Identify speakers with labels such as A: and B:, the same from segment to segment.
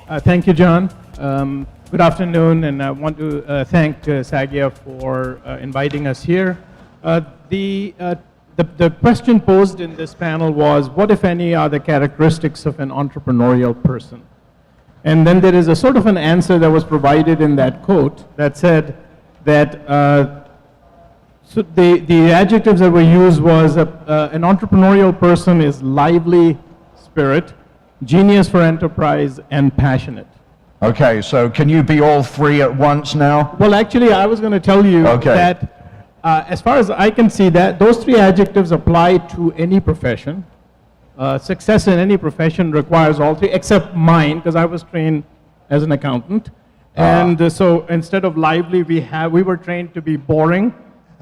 A: Thank you, John. Good afternoon, and I want to thank Sagia for inviting us here. The question posed in this panel was, what, if any, are the characteristics of an entrepreneurial person? And then there is a sort of an answer that was provided in that quote that said that so the adjectives that were used was an entrepreneurial person is lively spirit, genius for enterprise, and passionate.
B: Okay, so can you be all three at once now?
A: Well, actually, I was going to tell you that as far as I can see, that those three adjectives apply to any profession. Success in any profession requires all three, except mine, because I was trained as an accountant. And so instead of lively, we were trained to be boring.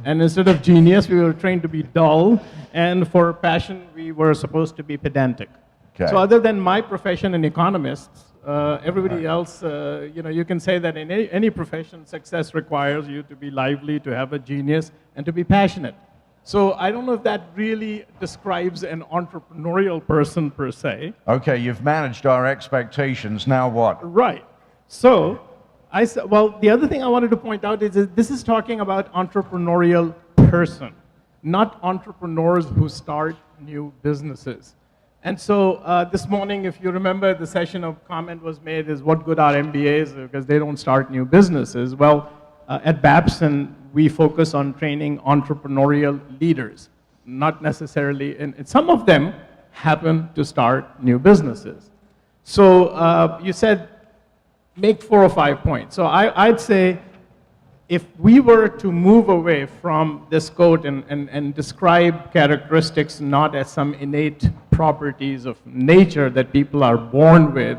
A: And instead of genius, we were trained to be dull. And for passion, we were supposed to be pedantic. Okay. So other than my profession and economists, everybody else, you can say that in any profession, success requires you to be lively, to have a genius, and to be passionate. So I don't know if that really describes an entrepreneurial person per se.
B: Okay, you've managed our expectations. Now what?
A: Right. So well, the other thing I wanted to point out is that this is talking about entrepreneurial person, not entrepreneurs who start new businesses. And so this morning, if you remember, the session of comment was made is what good are MBAs because they don't start new businesses. Well, at Babson, we focus on training entrepreneurial leaders, not necessarily, and some of them happen to start new businesses. So you said make 4 or 5 points. So I'd say if we were to move away from this quote and describe characteristics not as some innate properties of nature that people are born with,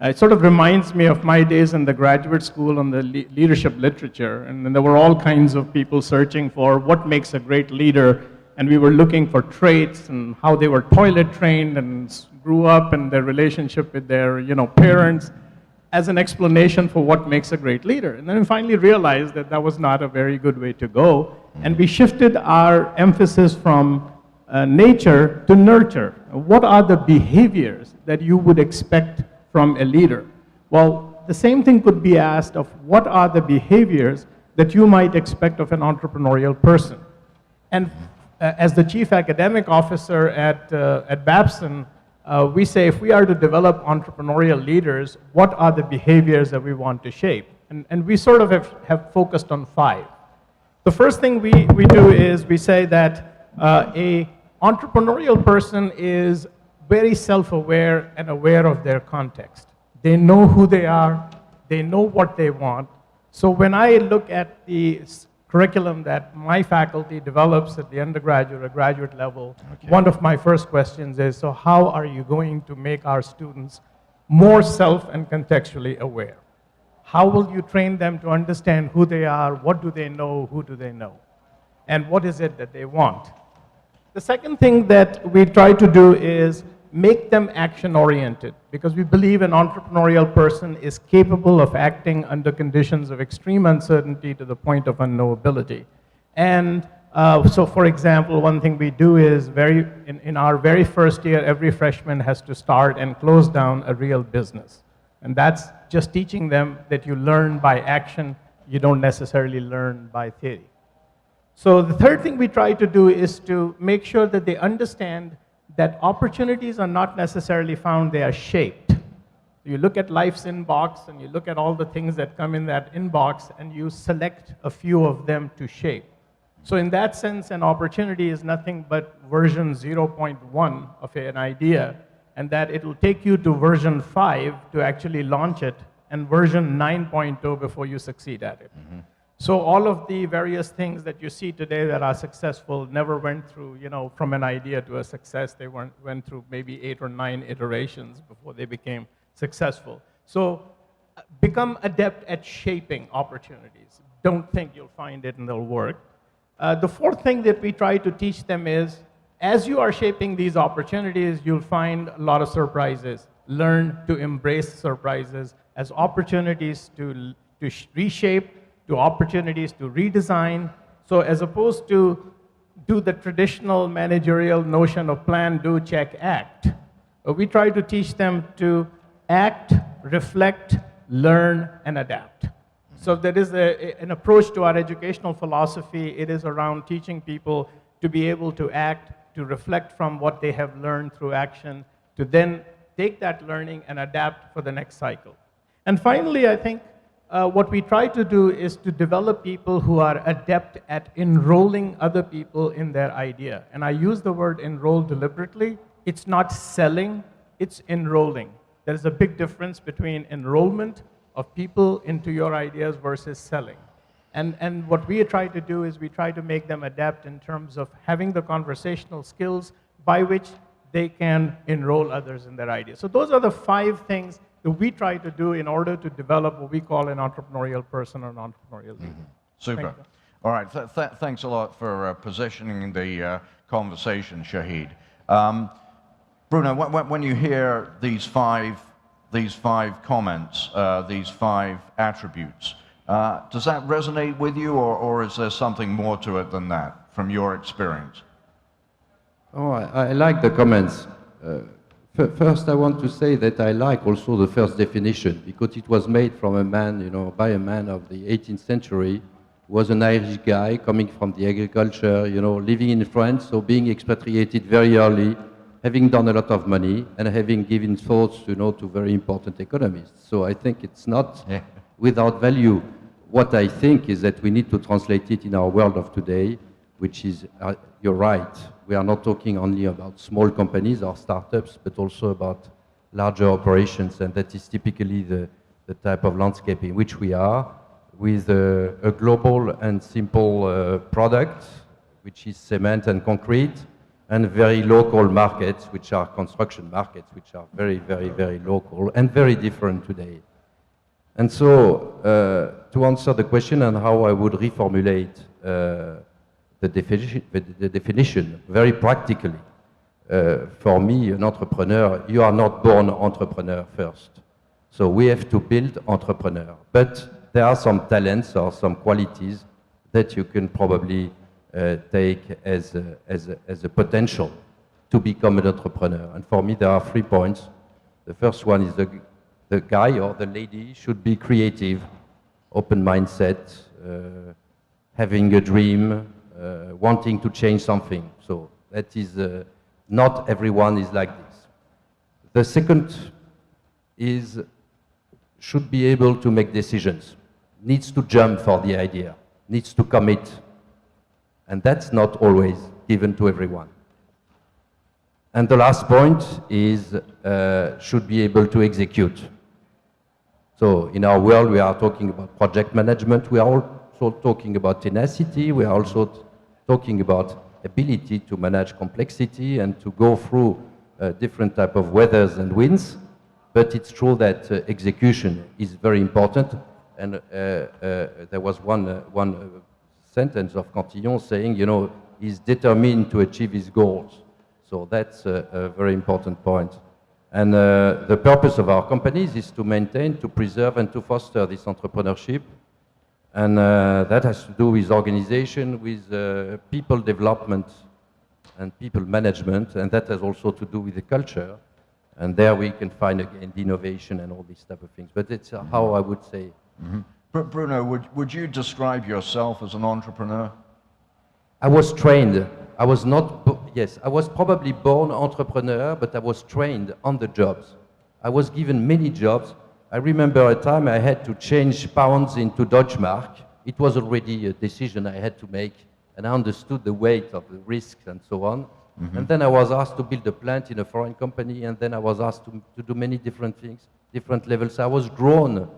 A: it sort of reminds me of my days in the graduate school on the leadership literature. And then there were all kinds of people searching for what makes a great leader. And we were looking for traits and how they were toilet trained and grew up and their relationship with their parents as an explanation for what makes a great leader. And then we finally realized that that was not a very good way to go. And we shifted our emphasis from nature to nurture. What are the behaviors that you would expect from a leader? Well, the same thing could be asked of what are the behaviors that you might expect of an entrepreneurial person. And as the chief academic officer at Babson, we say if we are to develop entrepreneurial leaders, what are the behaviors that we want to shape? And we sort of have focused on 5. The first thing we do is we say that a entrepreneurial person is very self-aware and aware of their context. They know who they are, they know what they want. So when I look at the curriculum that my faculty develops at the undergraduate or graduate level, one of my first questions is, so how are you going to make our students more self and contextually aware? How will you train them to understand who they are, what do they know, who do they know, and what is it that they want? The second thing that we try to do is make them action-oriented, because we believe an entrepreneurial person is capable of acting under conditions of extreme uncertainty to the point of unknowability. And so, for example, one thing we do is in our very first year, every freshman has to start and close down a real business. And that's just teaching them that you learn by action, you don't necessarily learn by theory. So the third thing we try to do is to make sure that they understand that opportunities are not necessarily found, they are shaped. You look at life's inbox and you look at all the things that come in that inbox and you select a few of them to shape. So in that sense, an opportunity is nothing but version 0.1 of an idea, and that it will take you to version 5 to actually launch it, and version 9.0 before you succeed at it. Mm-hmm. So all of the various things that you see today that are successful never went through, from an idea to a success. They went through maybe 8 or 9 iterations before they became successful. So become adept at shaping opportunities. Don't think you'll find it and they'll work. The fourth thing that we try to teach them is, as you are shaping these opportunities, you'll find a lot of surprises. Learn to embrace surprises as opportunities to reshape, to opportunities to redesign. So as opposed to do the traditional managerial notion of plan, do, check, act, we try to teach them to act, reflect, learn, and adapt. So there is an approach to our educational philosophy. It is around teaching people to be able to act, to reflect from what they have learned through action, to then take that learning and adapt for the next cycle. And finally, I think what we try to do is to develop people who are adept at enrolling other people in their idea. And I use the word enroll deliberately. It's not selling, it's enrolling. There's a big difference between enrollment of people into your ideas versus selling. And what we try to do is we try to make them adapt in terms of having the conversational skills by which they can enroll others in their ideas. So those are the 5 things that we try to do in order to develop what we call an entrepreneurial person or an entrepreneurial leader.
B: Super. All right, thanks a lot for positioning the conversation, Shahid. Bruno, when you hear these five comments, these 5 attributes, does that resonate with you, or is there something more to it than that, from your experience?
C: Oh, I like the comments. First, I want to say that I like also the first definition, because it was made from a man, by a man of the 18th century, who was an Irish guy coming from the agriculture, living in France, so being expatriated very early, having done a lot of money, and having given thoughts, to very important economists. So I think it's not without value. What I think is that we need to translate it in our world of today, which is, you're right, we are not talking only about small companies or startups, but also about larger operations, and that is typically the type of landscape in which we are, with a global and simple product, which is cement and concrete, and very local markets, which are construction markets, which are very, very, very local and very different today. And so, to answer the question on how I would reformulate the definition very practically, for me, an entrepreneur, you are not born entrepreneur first. So we have to build entrepreneur. But there are some talents or some qualities that you can probably take as a potential to become an entrepreneur. And for me, there are 3 points. The first one is the guy or the lady should be creative, open mindset, having a dream, wanting to change something. So that is, not everyone is like this. The second is, should be able to make decisions, needs to jump for the idea, needs to commit. And that's not always given to everyone. And the last point is, should be able to execute. So in our world, we are talking about project management. We are also talking about tenacity. We are also talking about ability to manage complexity and to go through different type of weathers and winds. But it's true that execution is very important. And there was one sentence of Cantillon saying, he's determined to achieve his goals. So that's a very important point. And the purpose of our companies is to maintain, to preserve, and to foster this entrepreneurship. And that has to do with organization, with people development and people management, and that has also to do with the culture. And there we can find, again, the innovation and all these type of things. But it's how I would say.
B: Mm-hmm. Bruno, would you describe yourself as an entrepreneur?
C: I was trained. I was not, yes, I was probably born entrepreneur, but I was trained on the jobs. I was given many jobs. I remember a time I had to change pounds into Deutschmark. It was already a decision I had to make, and I understood the weight of the risks and so on. Mm-hmm. And then I was asked to build a plant in a foreign company, and then I was asked to do many different things, different levels. I was grown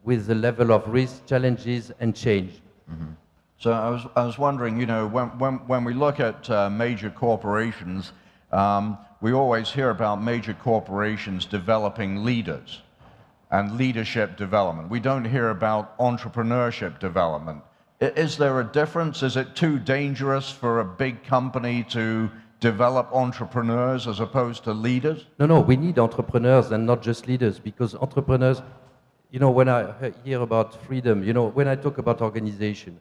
C: with the level of risk, challenges, and change.
B: Mm-hmm. So I was wondering, when we look at major corporations, we always hear about major corporations developing leaders and leadership development. We don't hear about entrepreneurship development. Is there a difference? Is it too dangerous for a big company to develop entrepreneurs as opposed to leaders?
C: No, we need entrepreneurs and not just leaders, because entrepreneurs, when I hear about freedom, when I talk about organization,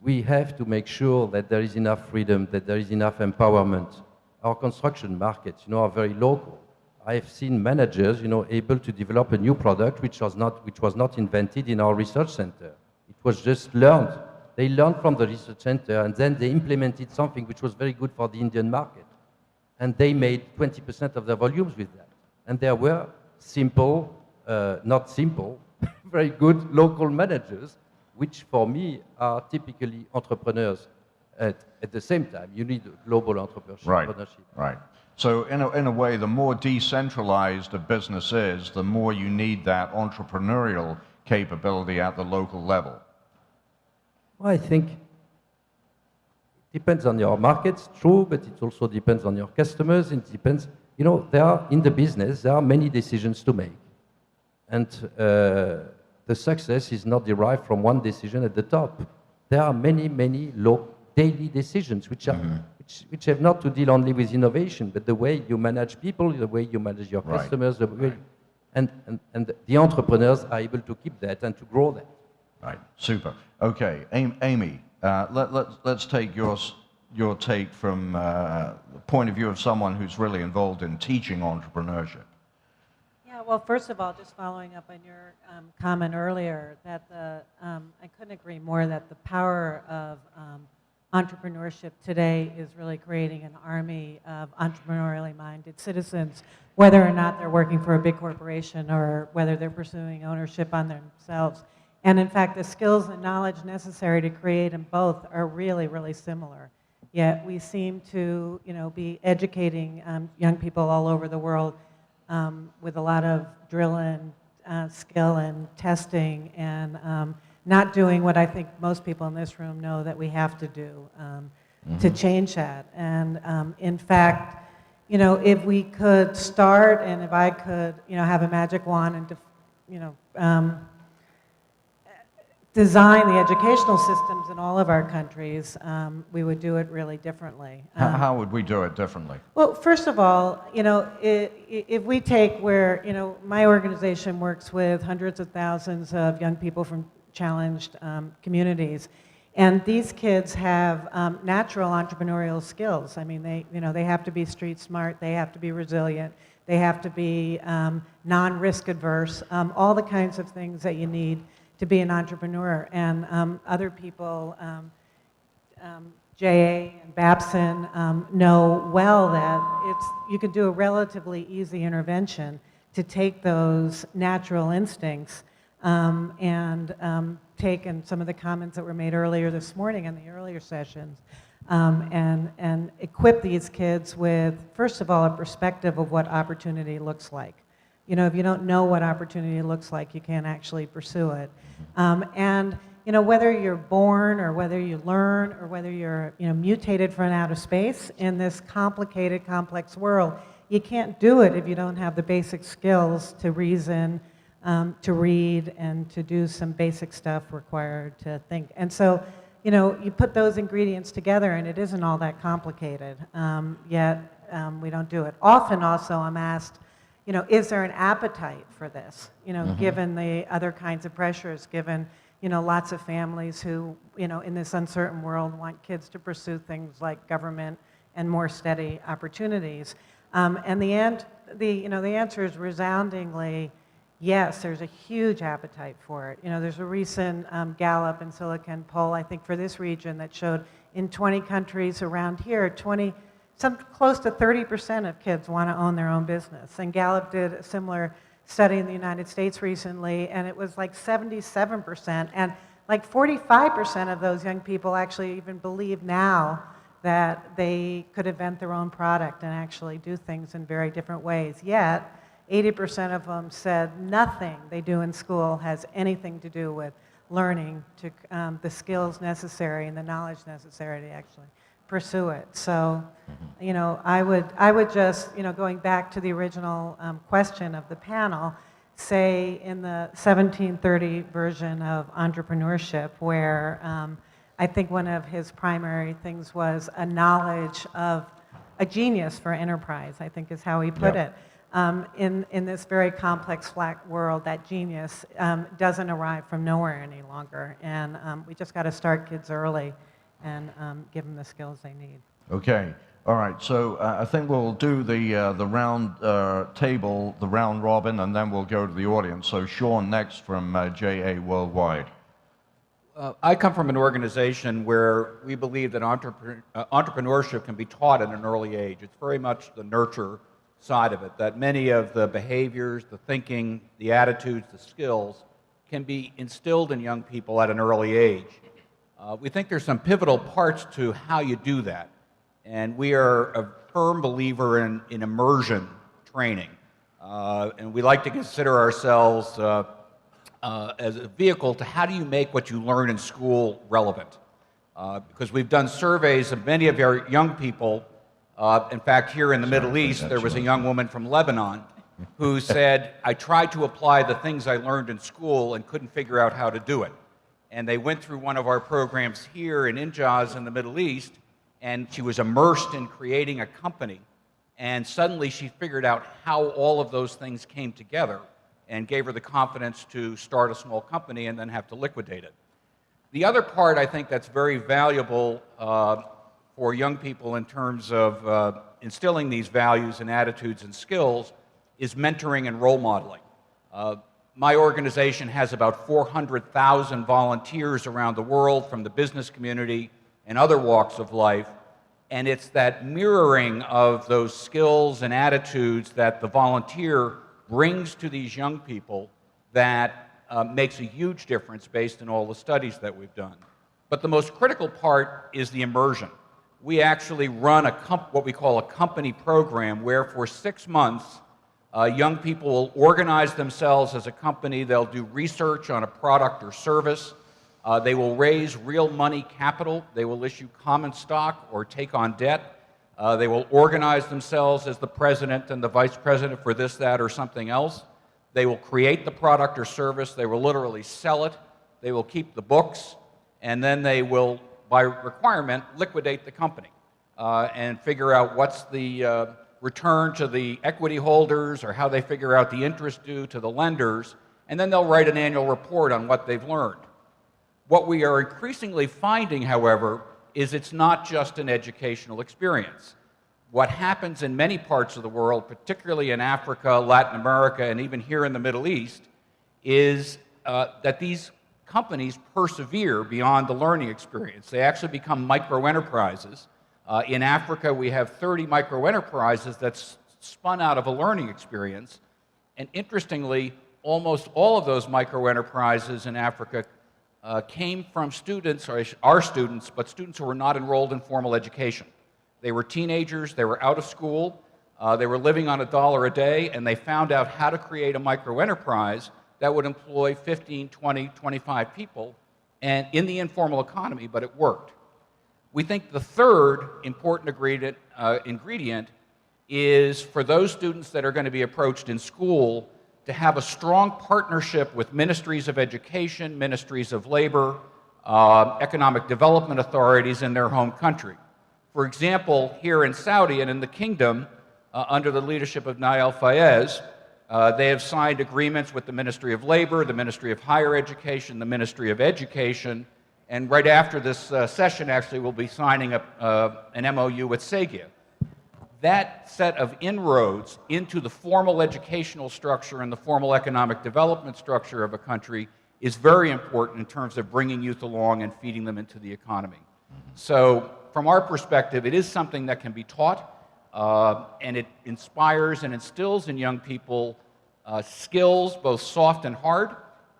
C: we have to make sure that there is enough freedom, that there is enough empowerment. Our construction markets, are very local. I've seen managers, able to develop a new product which was not invented in our research center. It was just learned. They learned from the research center, and then they implemented something which was very good for the Indian market. And they made 20% of their volumes with that. And there were simple, not simple, very good local managers, which for me are typically entrepreneurs. At the same time, you need global entrepreneurship.
B: Right. So in a way, the more decentralized a business is, the more you need that entrepreneurial capability at the local level.
C: Well, I think it depends on your markets, true, but it also depends on your customers. It depends, in the business, there are many decisions to make. And the success is not derived from one decision at the top. There are many, many daily decisions which have not to deal only with innovation, but the way you manage people, the way you manage your customers, the way, and the entrepreneurs are able to keep that and to grow that.
B: Right, super. Okay, Amy, let's take your take from the point of view of someone who's really involved in teaching entrepreneurship.
D: Yeah, well, first of all, just following up on your comment earlier, that I couldn't agree more that the power of entrepreneurship today is really creating an army of entrepreneurially minded citizens, whether or not they're working for a big corporation or whether they're pursuing ownership on themselves. And in fact, the skills and knowledge necessary to create them both are really, really similar. Yet we seem to, be educating young people all over the world with a lot of drill and skill and testing and not doing what I think most people in this room know that we have to do to change that. And in fact, if we could start and if I could, have a magic wand and, design the educational systems in all of our countries, we would do it really differently.
B: How would we do it differently?
D: Well, first of all, if we take where, my organization works with hundreds of thousands of young people from challenged communities, and these kids have natural entrepreneurial skills. I mean, they have to be street smart, they have to be resilient, they have to be non-risk adverse, all the kinds of things that you need to be an entrepreneur. And other people, J.A. and Babson, know well that you can do a relatively easy intervention to take those natural instincts and take in some of the comments that were made earlier this morning in the earlier sessions and equip these kids with, first of all, a perspective of what opportunity looks like. If you don't know what opportunity looks like, you can't actually pursue it. And whether you're born or whether you learn or whether you're mutated from outer space in this complicated, complex world, you can't do it if you don't have the basic skills to reason, to read, and to do some basic stuff required to think. And so, you put those ingredients together and it isn't all that complicated, yet we don't do it. Often also I'm asked, is there an appetite for this? Given the other kinds of pressures, given, lots of families who, in this uncertain world want kids to pursue things like government and more steady opportunities. And the answer is resoundingly yes, there's a huge appetite for it. There's a recent Gallup and Silicon poll, I think, for this region that showed in 20 countries around here, close to 30% of kids want to own their own business. And Gallup did a similar study in the United States recently, and it was like 77%. And like 45% of those young people actually even believe now that they could invent their own product and actually do things in very different ways. Yet, 80% of them said nothing they do in school has anything to do with learning the skills necessary and the knowledge necessary to actually pursue it. So, I would just, going back to the original question of the panel, say in the 1730 version of entrepreneurship, where I think one of his primary things was a knowledge of a genius for enterprise, I think is how he put it. In this very complex, flat world, that genius doesn't arrive from nowhere any longer. And we just got to start kids early and give them the skills they need.
B: Okay. All right, so I think we'll do the round table, the round robin, and then we'll go to the audience. So Sean next from JA Worldwide.
E: I come from an organization where we believe that entrepreneurship can be taught at an early age. It's very much the nurture side of it, that many of the behaviors, the thinking, the attitudes, the skills can be instilled in young people at an early age. We think there's some pivotal parts to how you do that. And we are a firm believer in immersion training. And we like to consider ourselves as a vehicle to how do you make what you learn in school relevant. Because we've done surveys of many of our young people. In fact, here in the Middle East, there was a young woman from Lebanon who said, I tried to apply the things I learned in school and couldn't figure out how to do it. And they went through one of our programs here in Injaz in the Middle East, and she was immersed in creating a company. And suddenly she figured out how all of those things came together and gave her the confidence to start a small company and then have to liquidate it. The other part I think that's very valuable for young people in terms of instilling these values and attitudes and skills is mentoring and role modeling. My organization has about 400,000 volunteers around the world from the business community and other walks of life, and it's that mirroring of those skills and attitudes that the volunteer brings to these young people that makes a huge difference based on all the studies that we've done. But the most critical part is the immersion. We actually run what we call a company program where for 6 months, young people will organize themselves as a company. They'll do research on a product or service. They will raise real money capital. They will issue common stock or take on debt. They will organize themselves as the president and the vice president for this, that, or something else. They will create the product or service. They will literally sell it. They will keep the books. And then they will, by requirement, liquidate the company and figure out what's the return to the equity holders or how they figure out the interest due to the lenders. And then they'll write an annual report on what they've learned. What we are increasingly finding, however, is it's not just an educational experience. What happens in many parts of the world, particularly in Africa, Latin America, and even here in the Middle East, is that these companies persevere beyond the learning experience. They actually become micro-enterprises. In Africa, we have 30 micro-enterprises that's spun out of a learning experience. And interestingly, almost all of those micro-enterprises in Africa came from students, or are students, but students who were not enrolled in formal education. They were teenagers, they were out of school, they were living on $1 a day, and they found out how to create a micro-enterprise that would employ 15, 20, 25 people and in the informal economy, but it worked. We think the third important ingredient is for those students that are going to be approached in school to have a strong partnership with ministries of education, ministries of labor, economic development authorities in their home country. For example, here in Saudi and in the kingdom, under the leadership of Nael Fayez, they have signed agreements with the Ministry of Labor, the Ministry of Higher Education, the Ministry of Education, and right after this session, actually, we'll be signing an MOU with SEGIA. That set of inroads into the formal educational structure and the formal economic development structure of a country is very important in terms of bringing youth along and feeding them into the economy. So from our perspective, it is something that can be taught, and it inspires and instills in young people skills, both soft and hard,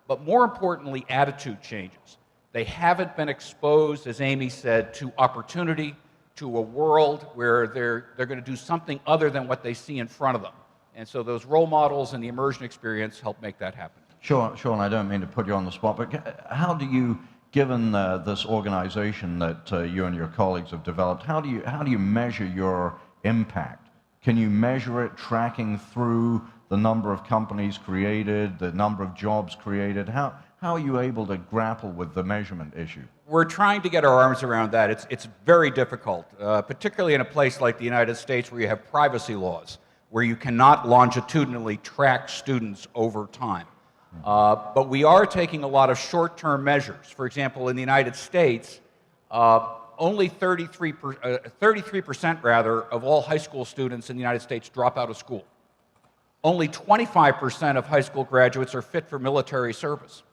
E: but more importantly, attitude changes. They haven't been exposed, as Amy said, to opportunity, to a world where they're going to do something other than what they see in front of them. And so those role models and the immersion experience help make that happen.
B: Sean, I don't mean to put you on the spot, but how do you, given this organization that you and your colleagues have developed, how do you measure your impact? Can you measure it tracking through the number of companies created, the number of jobs created? How are you able to grapple with the measurement issue?
E: We're trying to get our arms around that. It's very difficult, particularly in a place like the United States where you have privacy laws, where you cannot longitudinally track students over time. But we are taking a lot of short-term measures. For example, in the United States, only 33% rather of all high school students in the United States drop out of school. Only 25% of high school graduates are fit for military service.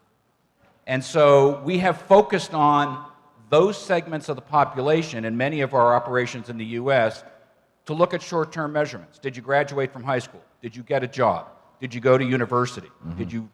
E: And so we have focused on those segments of the population in many of our operations in the U.S. to look at short-term measurements. Did you graduate from high school? Did you get a job? Did you go to university? Did you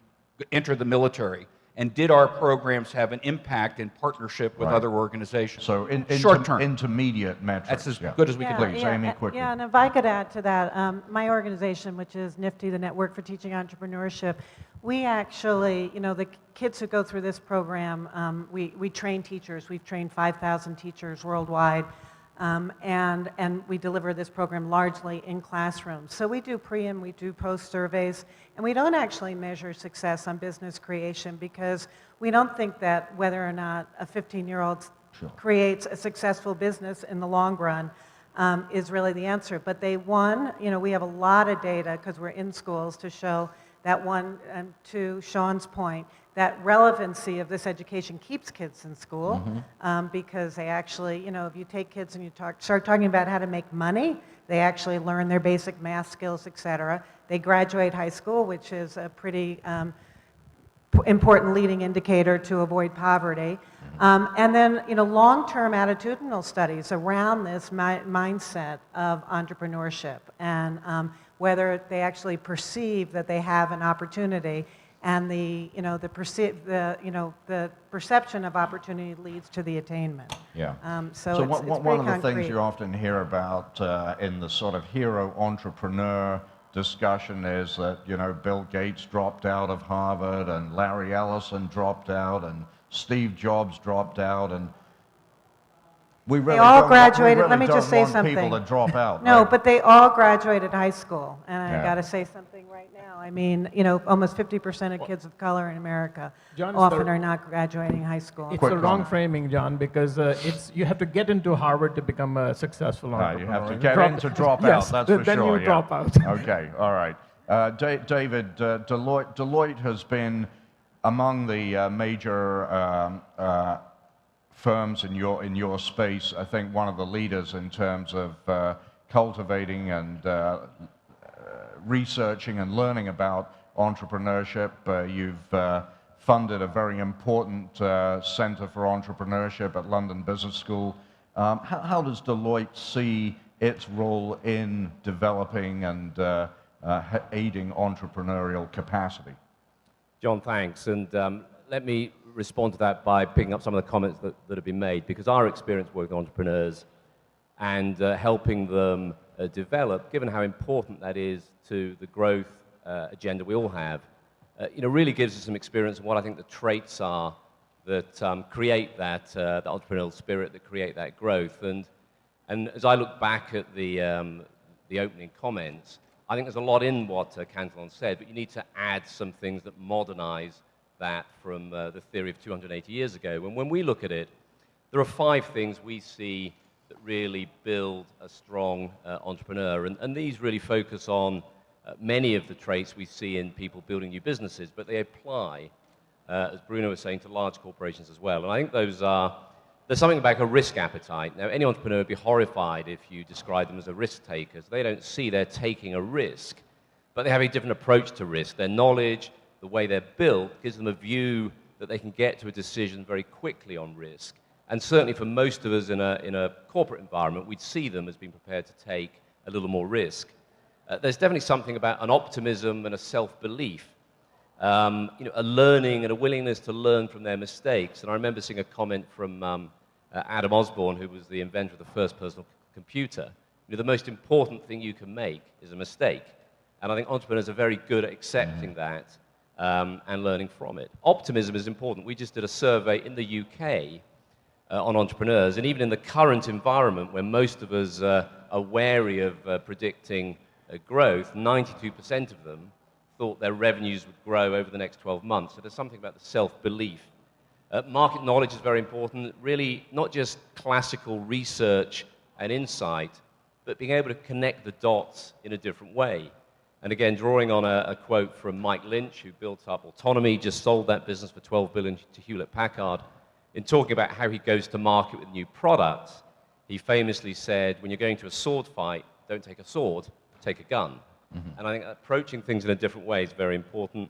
E: enter the military? And did our programs have an impact in partnership with other organizations?
B: So
E: short-term.
B: Intermediate metrics.
E: That's as good as we can do.
B: Please, Amy, quickly.
D: Yeah, and if I could add to that, my organization, which is NIFTY, the Network for Teaching Entrepreneurship, we actually, the kids who go through this program, we train teachers. We've trained 5,000 teachers worldwide. And we deliver this program largely in classrooms. So we do pre and we do post surveys, and we don't actually measure success on business creation because we don't think that whether or not a 15-year-old creates a successful business in the long run is really the answer. But we have a lot of data because we're in schools to show that to Sean's point, that relevancy of this education keeps kids in school because they actually, if you take kids and you start talking about how to make money, they actually learn their basic math skills, et cetera. They graduate high school, which is a pretty important leading indicator to avoid poverty. And then, long-term attitudinal studies around this mindset of entrepreneurship and whether they actually perceive that they have an opportunity. And the perception of opportunity leads to the attainment.
B: Yeah.
D: So it's
B: one of the
D: concrete.
B: things you often hear about in the sort of hero entrepreneur discussion is that Bill Gates dropped out of Harvard and Larry Ellison dropped out and Steve Jobs dropped out and we really
D: They all
B: don't,
D: graduated.
B: we really
D: Let me
B: don't
D: just say
B: want
D: something.
B: people to drop out.
D: No,
B: right?
D: but they all graduated high school, and I
B: Yeah.
D: got to say something right now. I mean, almost 50% of kids of color in America
A: John,
D: often are not graduating high school.
A: It's
B: Quick
A: the wrong
B: comment.
A: framing, John, because you have to get into Harvard to become a successful
B: You
A: entrepreneur.
B: have to get in to drop out,
A: Yes,
B: that's for
A: then
B: sure.
A: you
B: yeah.
A: drop out.
B: Okay, all right. David, Deloitte has been among the major firms in your space, I think one of the leaders in terms of cultivating and researching and learning about entrepreneurship. You've funded a very important Center for Entrepreneurship at London Business School. How does Deloitte see its role in developing and aiding entrepreneurial capacity?
F: John, thanks. And let me respond to that by picking up some of the comments that have been made, because our experience working with entrepreneurs and helping them develop, given how important that is to the growth agenda we all have, really gives us some experience of what I think the traits are that create that entrepreneurial spirit, that create that growth. And as I look back at the opening comments, I think there's a lot in what Cantillon said, but you need to add some things that modernize that from the theory of 280 years ago. And when we look at it, there are 5 things we see that really build a strong entrepreneur. And these really focus on many of the traits we see in people building new businesses, but they apply, as Bruno was saying, to large corporations as well. And I think there's something about a risk appetite. Now, any entrepreneur would be horrified if you describe them as a risk taker. They don't see they're taking a risk, but they have a different approach to risk. Their knowledge, the way they're built, gives them a view that they can get to a decision very quickly on risk. And certainly for most of us in a corporate environment, we'd see them as being prepared to take a little more risk. There's definitely something about an optimism and a self-belief, a learning and a willingness to learn from their mistakes. And I remember seeing a comment from Adam Osborne, who was the inventor of the first personal computer. The most important thing you can make is a mistake. And I think entrepreneurs are very good at accepting that and learning from it. Optimism is important. We just did a survey in the UK on entrepreneurs, and even in the current environment where most of us are wary of predicting growth, 92% of them thought their revenues would grow over the next 12 months. So there's something about the self-belief. Market knowledge is very important, really not just classical research and insight, but being able to connect the dots in a different way. And again, drawing on a quote from Mike Lynch, who built up Autonomy, just sold that business for $12 billion to Hewlett-Packard. in talking about how he goes to market with new products, he famously said, when you're going to a sword fight, don't take a sword, take a gun. And I think approaching things in a different way is very important.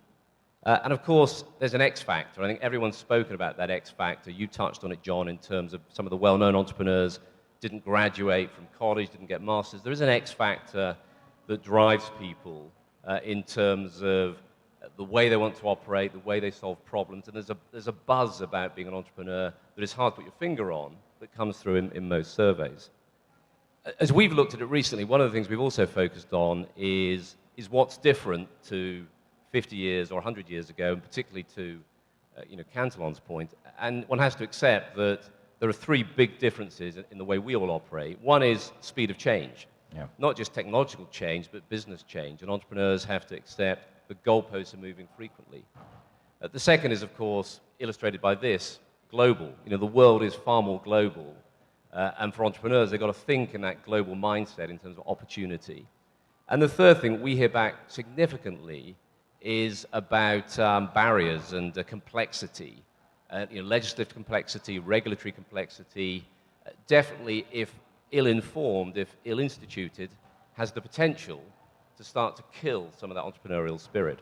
F: And of course, there's an X factor. I think everyone's spoken about that X factor. You touched on it, John, in terms of some of the well-known entrepreneurs didn't graduate from college, didn't get masters. There is an X factor that drives people in terms of the way they want to operate, the way they solve problems. And there's a buzz about being an entrepreneur that is hard to put your finger on that comes through in most surveys. As we've looked at it recently, one of the things we've also focused on is what's different to 50 years or 100 years ago, and particularly to Cantillon's point. And one has to accept that there are three big differences in the way we all operate. One is speed of change.
B: Yeah.
F: Not just technological change, but business change. And entrepreneurs have to accept the goalposts are moving frequently. The second is, of course, illustrated by this, global. The world is far more global. And for entrepreneurs, they've got to think in that global mindset in terms of opportunity. And the third thing we hear back significantly is about barriers and complexity, legislative complexity, regulatory complexity. Definitely, if ill-informed, if ill-instituted, has the potential to start to kill some of that entrepreneurial spirit.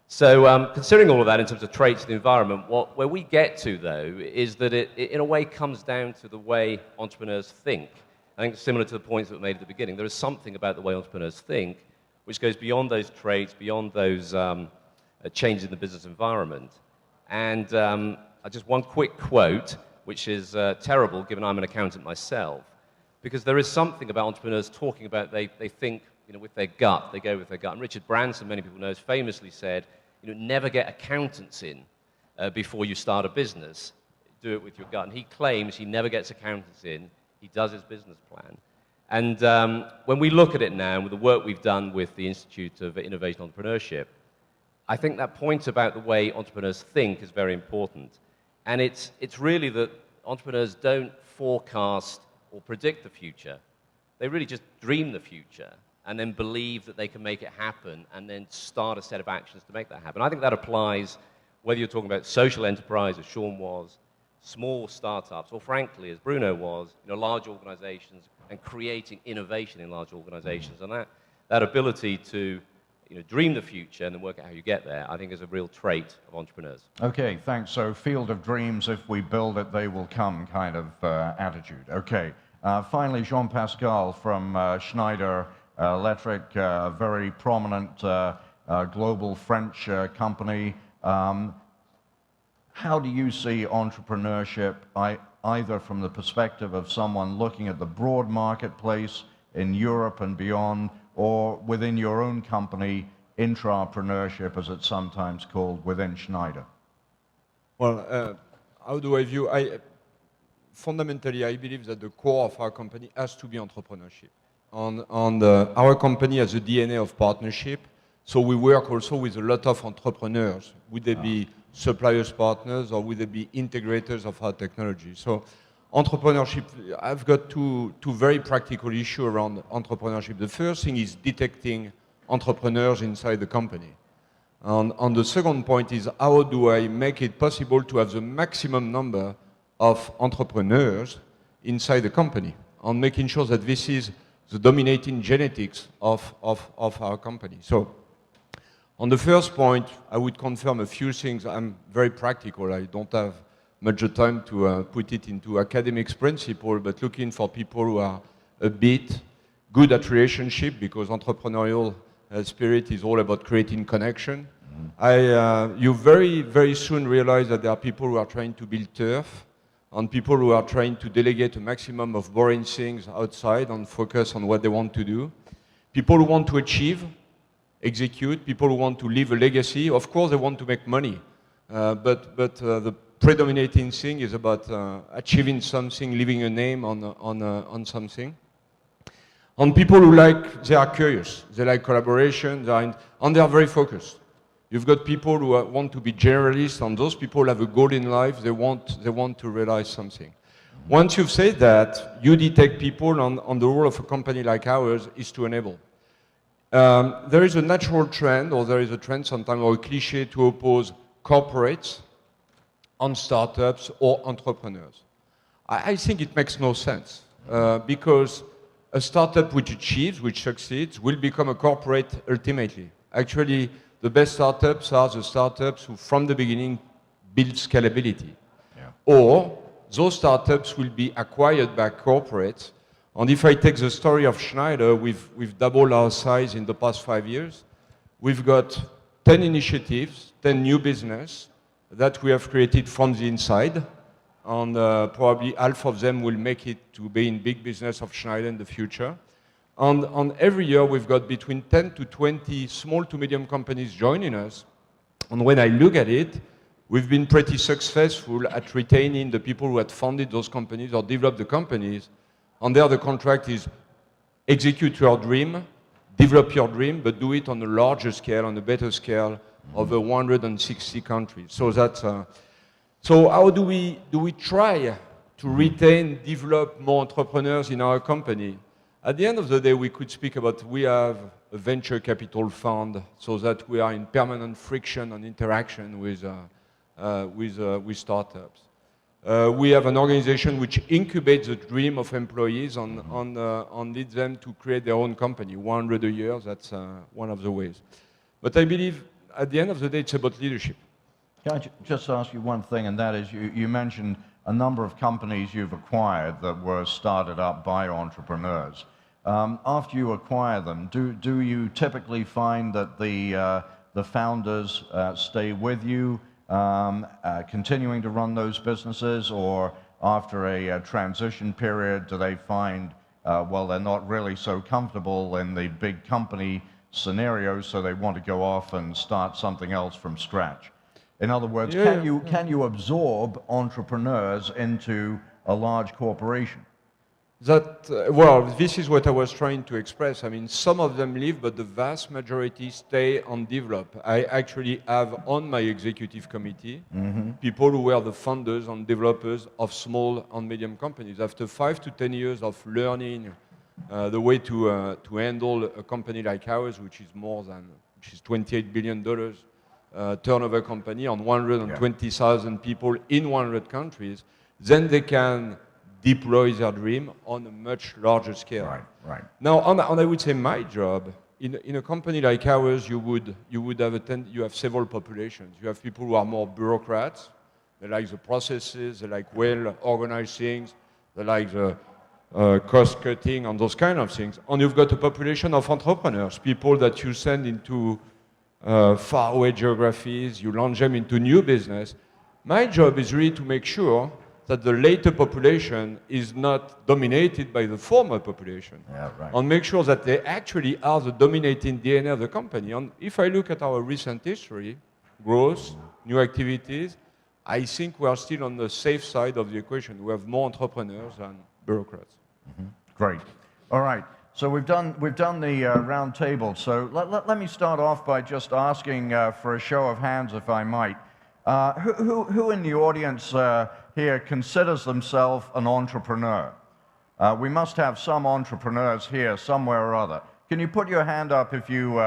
F: So considering all of that in terms of traits of the environment, where we get to, though, is that it in a way comes down to the way entrepreneurs think. I think similar to the points that were made at the beginning, there is something about the way entrepreneurs think which goes beyond those traits, beyond those changes in the business environment. And just one quick quote, which is terrible given I'm an accountant myself, because there is something about entrepreneurs talking about they think with their gut, they go with their gut. And Richard Branson, many people know, famously said, never get accountants in before you start a business. Do it with your gut. And he claims he never gets accountants in. He does his business plan. And when we look at it now, with the work we've done with the Institute of Innovation Entrepreneurship, I think that point about the way entrepreneurs think is very important. And it's really that entrepreneurs don't forecast or predict the future. They really just dream the future and then believe that they can make it happen and then start a set of actions to make that happen. I think that applies whether you're talking about social enterprise, as Sean was, small startups, or frankly, as Bruno was, large organizations and creating innovation in large organizations. And that ability to dream the future and then work out how you get there, I think is a real trait of entrepreneurs.
B: Okay, thanks. So field of dreams, if we build it, they will come kind of attitude. Okay. Finally, Jean-Pascal from Schneider Electric, a very prominent global French company. How do you see entrepreneurship, either from the perspective of someone looking at the broad marketplace in Europe and beyond, or within your own company, intrapreneurship, as it's sometimes called, within Schneider?
G: Well, how do I view? Fundamentally, I believe that the core of our company has to be entrepreneurship. Our company has a DNA of partnership, so we work also with a lot of entrepreneurs. Would they be suppliers, partners, or would they be integrators of our technology? So entrepreneurship, I've got two very practical issues around entrepreneurship. The first thing is detecting entrepreneurs inside the company. And the second point is, how do I make it possible to have the maximum number of entrepreneurs inside the company, and making sure that this is the dominating genetics of our company. So on the first point, I would confirm a few things. I'm very practical. I don't have much time to put it into academics principle, but looking for people who are a bit good at relationship, because entrepreneurial spirit is all about creating connection. You very, very soon realize that there are people who are trying to build turf, and people who are trying to delegate a maximum of boring things outside and focus on what they want to do. People who want to achieve, execute, people who want to leave a legacy. Of course, they want to make money, but the predominating thing is about achieving something, leaving a name on something. And people who they are curious, they like collaboration, and they are very focused. You've got people who want to be generalists, and those people have a goal in life. They want to realize something. Once you've said that, you detect people, and the role of a company like ours is to enable. There is a natural trend, or there is a trend sometimes, or a cliche, to oppose corporates on startups or entrepreneurs. I think it makes no sense because a startup which achieves, which succeeds, will become a corporate ultimately. Actually, the best startups are the startups who, from the beginning, build scalability.
B: Yeah.
G: Or those startups will be acquired by corporates. And if I take the story of Schneider, we've doubled our size in the past 5 years. We've got 10 initiatives, 10 new business that we have created from the inside. And probably half of them will make it to be in big business of Schneider in the future. And every year we've got between 10 to 20 small to medium companies joining us. And when I look at it, we've been pretty successful at retaining the people who had founded those companies or developed the companies. And there the contract is execute your dream, develop your dream, but do it on a larger scale, on a better scale, over 160 countries. So that's so how do we try to retain, develop more entrepreneurs in our company? At the end of the day, we could speak about we have a venture capital fund so that we are in permanent friction and interaction with startups. We have an organization which incubates the dream of employees and leads them to create their own company. 100 a year, that's one of the ways. But I believe at the end of the day, it's about leadership.
B: Can I just ask you one thing, and that is you mentioned a number of companies you've acquired that were started up by entrepreneurs. After you acquire them, do you typically find that the founders stay with you, continuing to run those businesses, or after a transition period, do they find, well, they're not really so comfortable in the big company scenario, so they want to go off and start something else from scratch? In other words, can you absorb entrepreneurs into a large corporation?
G: Well, this is what I was trying to express. I mean, some of them leave, but the vast majority stay and develop. I actually have on my executive committee people who were the founders and developers of small and medium companies. After 5 to 10 years of learning the way to handle a company like ours, which is $28 billion turnover company on 120,000 people in 100 countries, then they can deploy their dream on a much larger scale.
B: Right.
G: Now, and I would say my job in a company like ours, you would have you have several populations. You have people who are more bureaucrats. They like the processes. They like well-organized things. They like the cost cutting and those kind of things. And you've got a population of entrepreneurs, people that you send into faraway geographies. You launch them into new business. My job is really to make sure that the later population is not dominated by the former population.
B: Yeah, right.
G: And make sure that they actually are the dominating DNA of the company. And if I look at our recent history, growth, new activities, I think we are still on the safe side of the equation. We have more entrepreneurs than bureaucrats.
B: Great. All right. So we've done the round table. So let me start off by just asking for a show of hands, if I might. Who in the audience here considers themselves an entrepreneur? We must have some entrepreneurs here somewhere or other. Can you put your hand up if you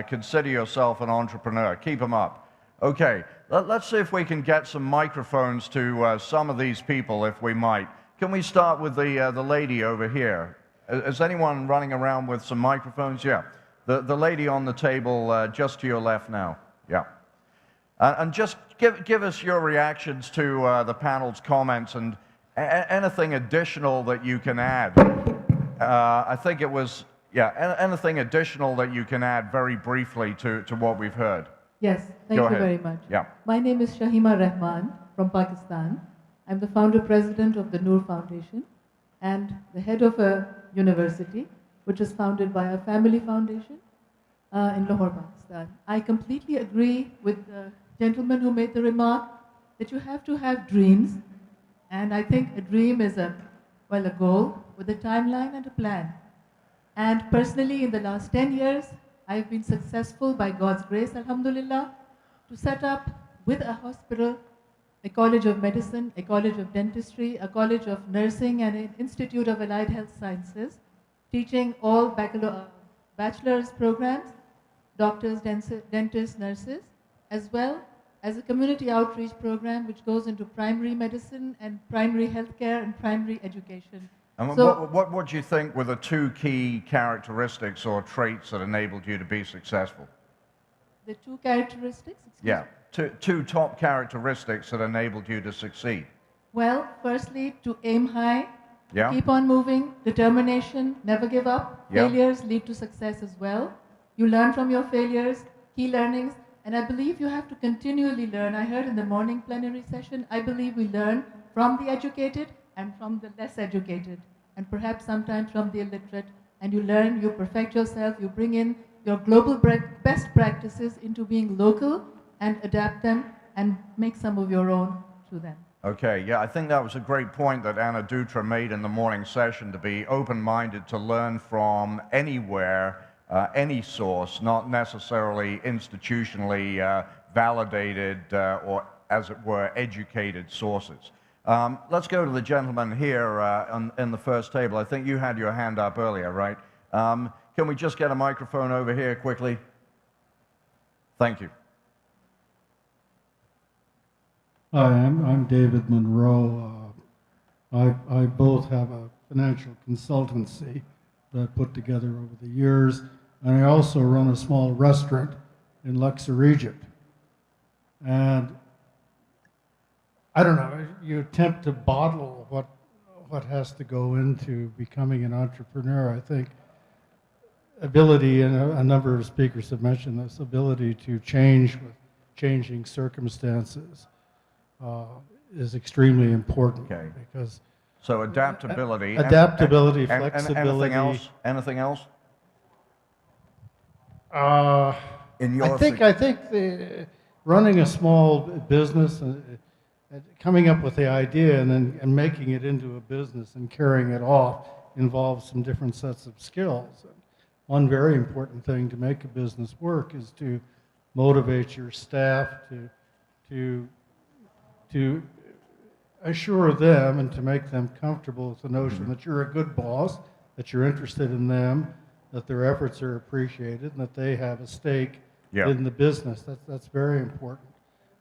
B: consider yourself an entrepreneur? Keep them up. Okay, let's see if we can get some microphones to some of these people, if we might. Can we start with the lady over here? Is anyone running around with some microphones? Yeah. The lady on the table just to your left now. Yeah. And just give us your reactions to the panel's comments and anything additional that you can add. I think it was, anything additional that you can add very briefly to what we've heard.
H: Yes, thank you very much.
B: Yeah.
H: My name is Shahima Rahman from Pakistan. I'm the founder-president of the Noor Foundation and the head of a university which is founded by a family foundation in Lahore, Pakistan. I completely agree with the gentleman who made the remark that you have to have dreams, and I think a dream is a goal with a timeline and a plan. And personally, in the last 10 years, I've been successful by God's grace, alhamdulillah, to set up with a hospital, a college of medicine, a college of dentistry, a college of nursing, and an institute of allied health sciences, teaching all bachelor's programs, doctors, dentists, nurses, as well as a community outreach program which goes into primary medicine and primary healthcare and primary education.
B: And
H: So
B: what do you think were the two key characteristics or traits that enabled you to be successful?
H: the two characteristics, excuse
B: Yeah,
H: me.
B: two top characteristics that enabled you to succeed.
H: Well, firstly, to aim high,
B: Yeah.
H: keep on moving, determination, never give up.
B: Yeah.
H: Failures lead to success as well. You learn from your failures, key learnings, and I believe you have to continually learn. I heard in the morning plenary session, I believe we learn from the educated and from the less educated, and perhaps sometimes from the illiterate. And you learn, you perfect yourself, you bring in your global best practices into being local and adapt them and make some of your own to them.
B: Okay, yeah, I think that was a great point that Anna Dutra made in the morning session, to be open-minded to learn from anywhere, any source, not necessarily institutionally validated or, as it were, educated sources. Let's go to the gentleman here in the first table. I think you had your hand up earlier, right? Can we just get a microphone over here quickly? Thank you.
I: Hi, I'm David Monroe. I both have a financial consultancy that I put together over the years, and I also run a small restaurant in Luxor, Egypt. And I don't know, you attempt to bottle what has to go into becoming an entrepreneur. I think ability, and a number of speakers have mentioned this, ability to change with changing circumstances is extremely important.
B: Okay.
I: Because
B: So adaptability.
I: adaptability,
B: and
I: flexibility.
B: Anything else? In your
I: I think running a small business and coming up with the idea and making it into a business and carrying it off involves some different sets of skills. One very important thing to make a business work is to motivate your staff, to assure them and to make them comfortable with the notion that you're a good boss, that you're interested in them, that their efforts are appreciated, and that they have a stake in the business. That's very important.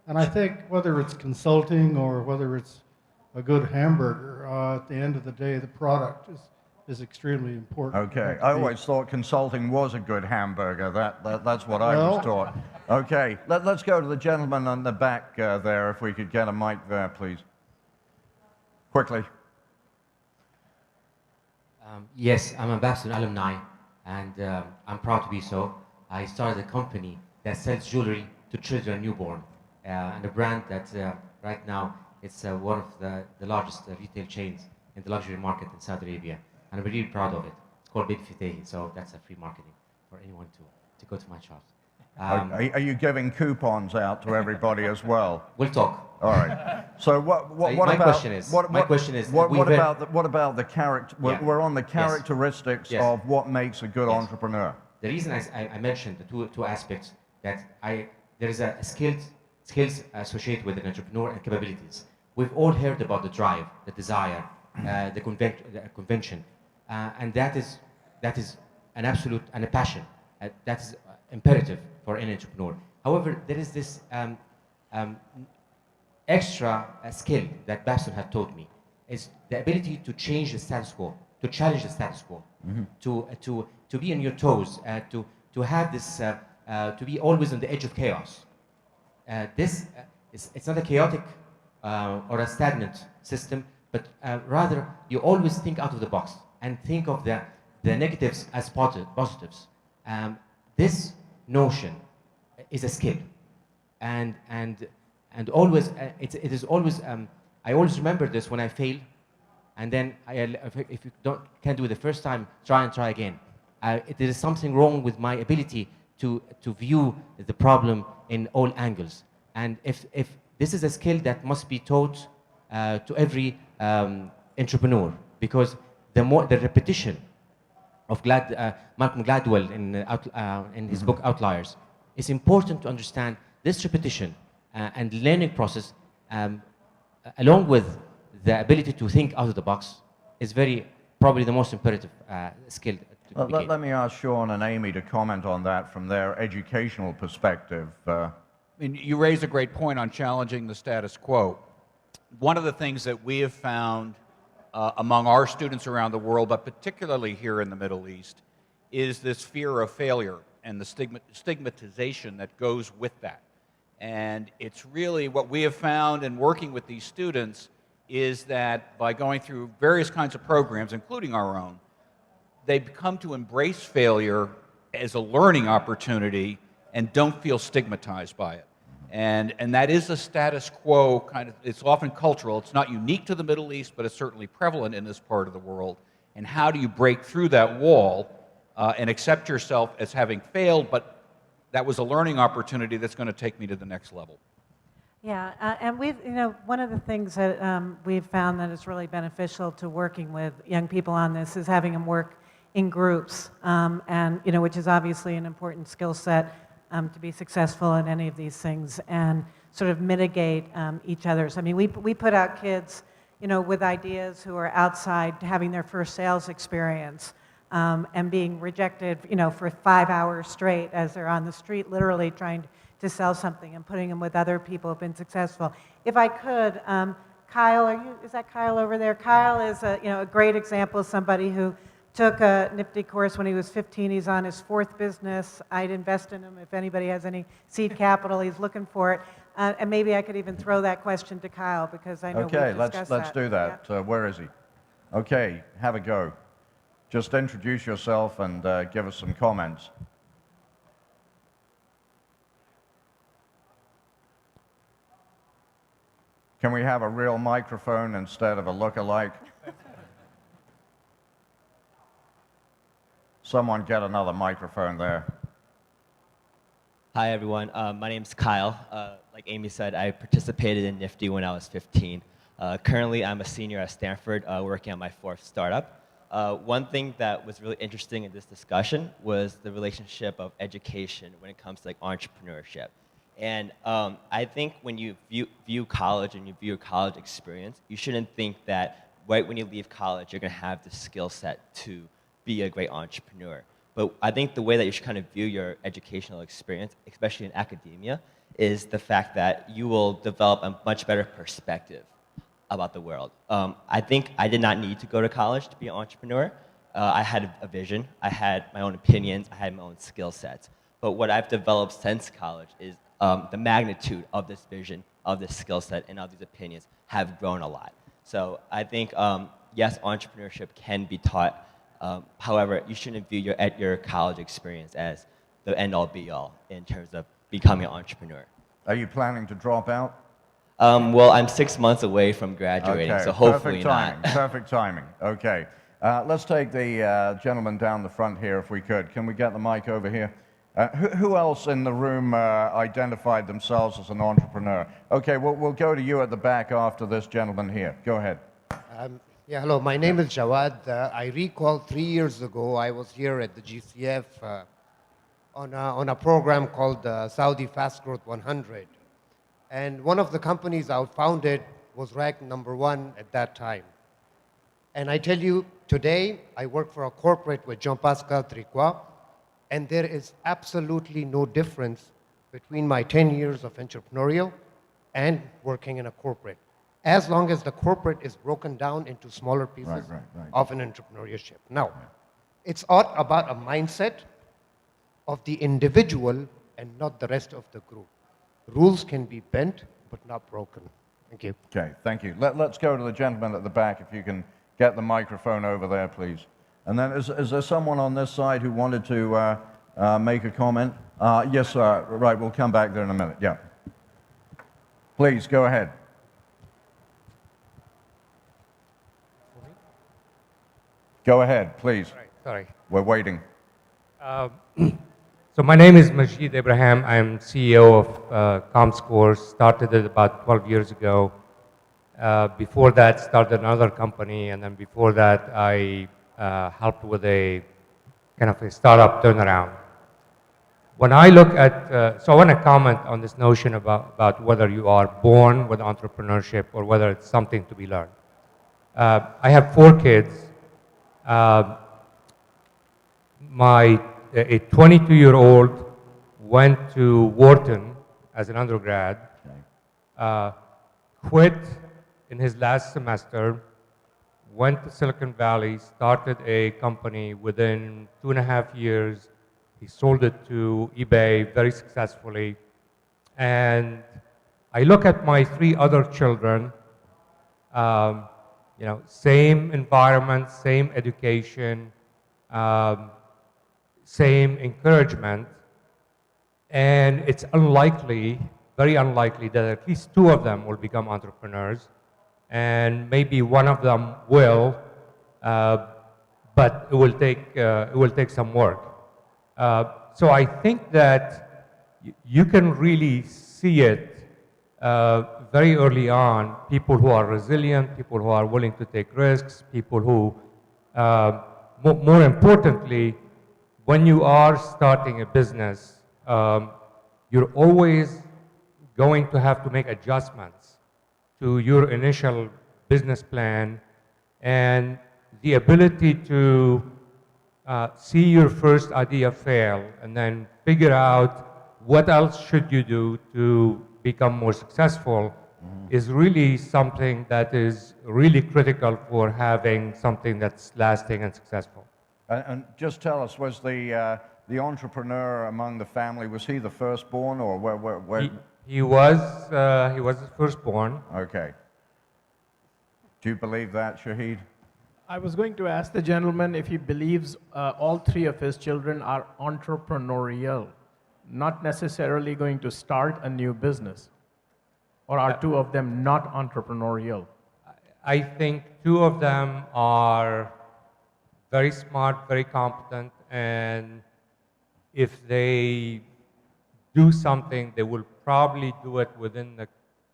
I: And I think whether it's consulting or whether it's a good hamburger, at the end of the day, the product is extremely important.
B: Okay, I always thought consulting was a good hamburger. That's what I was taught. Okay, let's go to the gentleman on the back there, if we could get a mic there, please. Quickly.
J: Yes, I'm a Babson alumni, and I'm proud to be so. I started a company that sells jewelry to children newborn, and a brand that right now it's one of the largest retail chains in the luxury market in Saudi Arabia, and I'm really proud of it. It's called Baby Fitehi, so that's a free marketing for anyone to go to my shop.
B: Are you giving coupons out to everybody as well?
J: We'll talk.
B: All right. So what
J: My
B: about
J: question is-
B: what about the character?
J: Yeah.
B: We're on the characteristics
J: Yes.
B: of what makes a good entrepreneur.
J: The reason I mentioned the two aspects, that there is a skills associated with an entrepreneur and capabilities. We've all heard about the drive, the desire, the convention, and that is an absolute and a passion. That is imperative for any entrepreneur. However, there is this extra skill that Babson had taught me, is the ability to change the status quo, to challenge the status quo, to be on your toes, to have this, to be always on the edge of chaos. It's not a chaotic or a stagnant system, but rather you always think out of the box and think of the negatives as positives. This notion is a skill, and always it is always. I always remember this when I fail, and then if you can't do it the first time, try again. There is something wrong with my ability to view the problem in all angles, and if this is a skill that must be taught to every entrepreneur, because the repetition of Malcolm Gladwell in his book Outliers, it's important to understand this repetition and learning process, along with the ability to think out of the box, is probably the most imperative skill.
B: Let me ask Sean and Amy to comment on that from their educational perspective.
E: mean, you raise a great point on challenging the status quo. One of the things that we have found among our students around the world, but particularly here in the Middle East, is this fear of failure and the stigmatization that goes with that. And it's really what we have found in working with these students is that by going through various kinds of programs, including our own, they've come to embrace failure as a learning opportunity and don't feel stigmatized by it. And that is a status quo kind of, it's often cultural. It's not unique to the Middle East, but it's certainly prevalent in this part of the world. And how do you break through that wall and accept yourself as having failed, but that was a learning opportunity that's going to take me to the next level?
D: Yeah, and we've, one of the things that we've found that is really beneficial to working with young people on this is having them work in groups, and which is obviously an important skill set to be successful in any of these things, and sort of mitigate each other's. I mean, we put out kids, with ideas who are outside having their first sales experience and being rejected, for 5 hours straight as they're on the street, literally trying to sell something, and putting them with other people who have been successful. If I could, Kyle, is that Kyle over there? Kyle is a great example of somebody who took a Nifty course when he was 15. He's on his 4th business. I'd invest in him. If anybody has any seed capital, he's looking for it. And maybe I could even throw that question to Kyle, because I know we've discussed that.
B: Let's do that.
D: Yeah.
B: Where is he? Okay, have a go. Just introduce yourself and give us some comments. Can we have a real microphone instead of a look-alike? Someone get another microphone there.
K: Hi, everyone. My name's Kyle. Like Amy said, I participated in Nifty when I was 15. Currently, I'm a senior at Stanford, working on my 4th startup. One thing that was really interesting in this discussion was the relationship of education when it comes to entrepreneurship. And I think when you view college and you view your college experience, you shouldn't think that right when you leave college, you're going to have the skill set to be a great entrepreneur. But I think the way that you should kind of view your educational experience, especially in academia, is the fact that you will develop a much better perspective about the world. I think I did not need to go to college to be an entrepreneur. I had a vision, I had my own opinions, I had my own skill sets. But what I've developed since college is the magnitude of this vision, of this skill set, and of these opinions have grown a lot. So I think, yes, entrepreneurship can be taught. However, you shouldn't view your college experience as the end-all, be-all in terms of becoming an entrepreneur.
B: Are you planning to drop out?
K: Well, I'm 6 months away from graduating,
B: Okay.
K: so hopefully
B: Perfect timing.
K: not.
B: Perfect timing. Okay. Let's take the gentleman down the front here, if we could. Can we get the mic over here? Who else in the room identified themselves as an entrepreneur? Okay, we'll go to you at the back after this gentleman here. Go ahead.
L: Yeah, hello. My name is Jawad. I recall 3 years ago, I was here at the GCF on a program called Saudi Fast Growth 100. And one of the companies I founded was ranked #1 at that time. And I tell you, today, I work for a corporate with Jean-Pascal Tricois, and there is absolutely no difference between my 10 years of entrepreneurial and working in a corporate, as long as the corporate is broken down into smaller pieces of an entrepreneurship. Now, it's all about a mindset of the individual and not the rest of the group. Rules can be bent, but not broken. Thank you.
B: Okay, thank you. Let's go to the gentleman at the back, if you can get the microphone over there, please. And then is there someone on this side who wanted to make a comment? Yes, sir. Right, we'll come back there in a minute. Yeah. Please, go ahead. Go ahead, please.
M: Sorry.
B: We're waiting.
M: So my name is Majid Ibrahim. I'm CEO of ComScore. Started it about 12 years ago. Before that, started another company, and then before that, I helped with a kind of a startup turnaround. When I look at, so I want to comment on this notion about whether you are born with entrepreneurship or whether it's something to be learned. I have 4 kids. A 22-year-old went to Wharton as an undergrad.
B: Okay.
M: Quit in his last semester, went to Silicon Valley, started a company. Within 2.5 years, he sold it to eBay very successfully. And I look at my 3 other children, you know, same environment, same education, same encouragement, and it's unlikely, very unlikely, that at least 2 of them will become entrepreneurs, and maybe one of them will, but it will take some work. So I think that you can really see it very early on. People who are resilient, people who are willing to take risks, people who, more importantly, when you are starting a business, you're always going to have to make adjustments to your initial business plan, and the ability to see your first idea fail and then figure out what else should you do to become more successful is really something that is really critical for having something that's lasting and successful.
B: And just tell us, was the entrepreneur among the family, was he the firstborn, or where?
M: He was the firstborn.
B: Okay. Do you believe that, Shahid?
A: I was going to ask the gentleman if he believes all 3 of his children are entrepreneurial, not necessarily going to start a new business. Or are 2 of them not entrepreneurial?
M: I think 2 of them are very smart, very competent, and if they do something, they will probably do it within the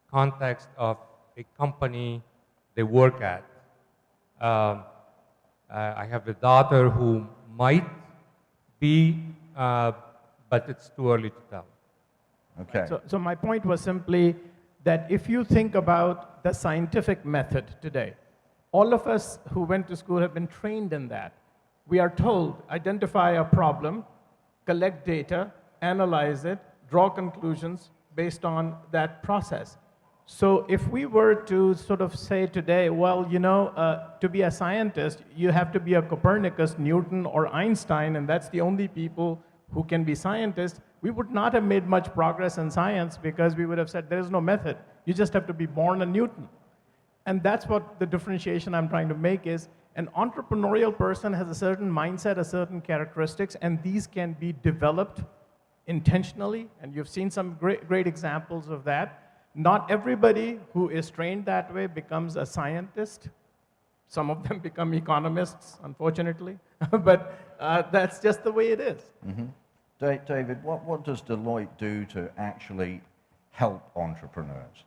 M: context of a company they work at. I have a daughter who might be, but it's too early to tell.
B: Okay.
A: So my point was simply that if you think about the scientific method today, all of us who went to school have been trained in that. We are told, identify a problem, collect data, analyze it, draw conclusions based on that process. So if we were to sort of say today, well, you know, to be a scientist, you have to be a Copernicus, Newton, or Einstein, and that's the only people who can be scientists, we would not have made much progress in science because we would have said there is no method. You just have to be born a Newton. And that's what the differentiation I'm trying to make is an entrepreneurial person has a certain mindset, a certain characteristics, and these can be developed intentionally, and you've seen some great examples of that. Not everybody who is trained that way becomes a scientist. Some of them become economists, unfortunately, but that's just the way it is.
B: Mm-hmm. David, what does Deloitte do to actually help entrepreneurs?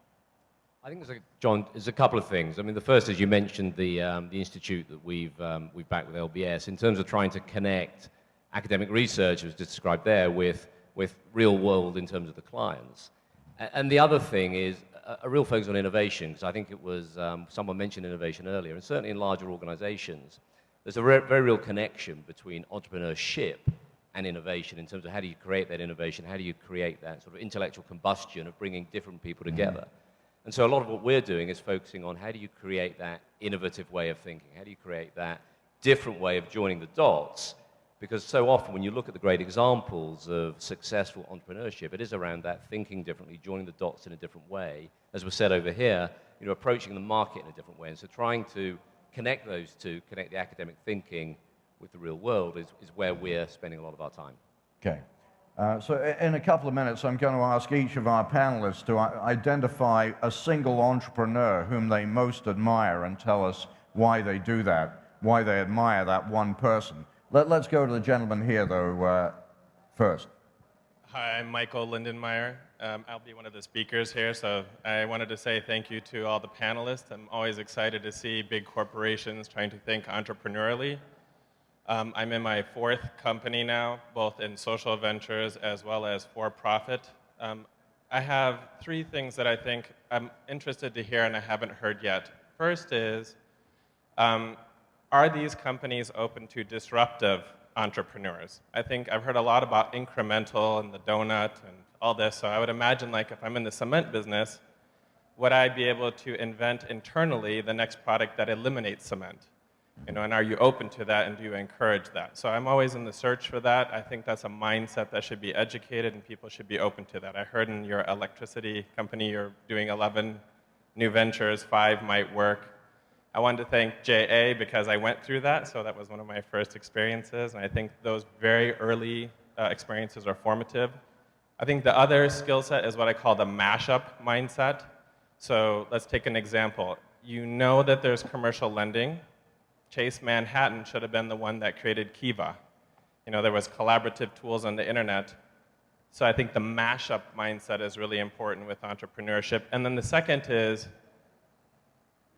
F: I think, John, there's a couple of things. I mean, the first is you mentioned the institute that we've backed with LBS in terms of trying to connect academic research, as described there, with real world in terms of the clients. And the other thing is a real focus on innovation, because I think it was someone mentioned innovation earlier, and certainly in larger organizations, there's a very real connection between entrepreneurship and innovation in terms of how do you create that innovation, how do you create that sort of intellectual combustion of bringing different people together. And so a lot of what we're doing is focusing on how do you create that innovative way of thinking, how do you create that different way of joining the dots, because so often when you look at the great examples of successful entrepreneurship, it is around that thinking differently, joining the dots in a different way. As was said over here, you know, approaching the market in a different way. And so trying to connect those two, connect the academic thinking with the real world is where we're spending a lot of our time.
B: Okay. So in a couple of minutes, I'm going to ask each of our panelists to identify a single entrepreneur whom they most admire and tell us why they do that, why they admire that one person. Let's go to the gentleman here, though, first.
N: Hi, I'm Michael Lindenmeyer. I'll be one of the speakers here, so I wanted to say thank you to all the panelists. I'm always excited to see big corporations trying to think entrepreneurially. I'm in my 4th company now, both in social ventures as well as for-profit. I have 3 things that I think I'm interested to hear and I haven't heard yet. First is, are these companies open to disruptive entrepreneurs? I think I've heard a lot about incremental and the donut and all this. So I would imagine, like, if I'm in the cement business, would I be able to invent internally the next product that eliminates cement? You know, and are you open to that, and do you encourage that? So I'm always in the search for that. I think that's a mindset that should be educated, and people should be open to that. I heard in your electricity company you're doing 11 new ventures, 5 might work. I wanted to thank JA because I went through that, so that was one of my first experiences, and I think those very early experiences are formative. I think the other skill set is what I call the mashup mindset. So let's take an example. You know that there's commercial lending. Chase Manhattan should have been the one that created Kiva. You know, there was collaborative tools on the internet. So I think the mashup mindset is really important with entrepreneurship. And then the second is